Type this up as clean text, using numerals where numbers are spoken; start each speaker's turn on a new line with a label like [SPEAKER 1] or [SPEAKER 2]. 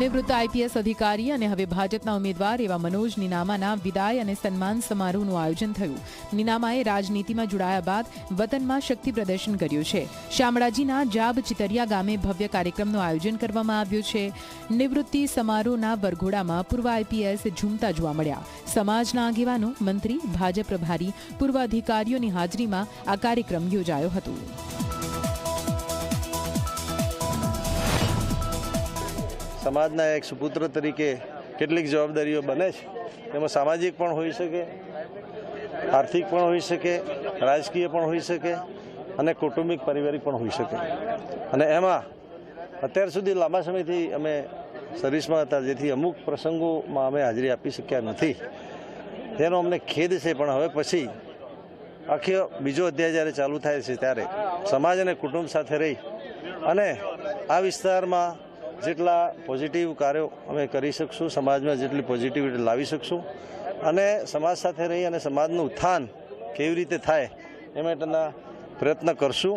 [SPEAKER 1] નિવૃત્ત આઈપીએસ અધિકારી અને હવે ભાજપના ઉમેદવાર એવા મનોજ નીનામાના વિદાય અને સન્માન સમારોહનું આયોજન થયું. નીનામાએ રાજનીતિમાં જોડાયા બાદ વતનમાં શક્તિ પ્રદર્શન કર્યું છે. શામળાજીના જાબ ચિતરિયા ગામે ભવ્ય કાર્યક્રમનું આયોજન કરવામાં આવ્યું છે. નિવૃત્તિ સમારોહના વરઘોડામાં પૂર્વ આઈપીએસ ઝૂમતા જોવા મળ્યા. સમાજના આગેવાનો, મંત્રી, ભાજપ પ્રભારી, પૂર્વ અધિકારીઓની હાજરીમાં આ કાર્યક્રમ યોજાયો હતો.
[SPEAKER 2] સમાજના એક સુપુત્ર તરીકે કેટલીક જવાબદારીઓ બને છે. તેમાં સામાજિક પણ હોઈ શકે, આર્થિક પણ હોઈ શકે, રાજકીય પણ હોઈ શકે અને કૌટુંબિક પારિવારિક પણ હોઈ શકે. અને એમાં અત્યાર સુધી લાંબા સમયથી અમે સર્વિસમાં હતા, જેથી અમુક પ્રસંગોમાં અમે હાજરી આપી શક્યા નથી. તેનો અમને ખેદ છે. પણ હવે પછી આખી બીજો અધ્યાય જ્યારે ચાલુ થાય છે ત્યારે સમાજ અને કુટુંબ સાથે રહી અને આ વિસ્તારમાં જેટલા પોઝિટિવ કાર્યો અમે કરી શકશું, સમાજમાં જેટલી પોઝિટિવિટી લાવી શકશું અને સમાજ સાથે રહી અને સમાજનું ઉત્થાન કેવી રીતે થાય એ માટેના પ્રયત્ન કરશું.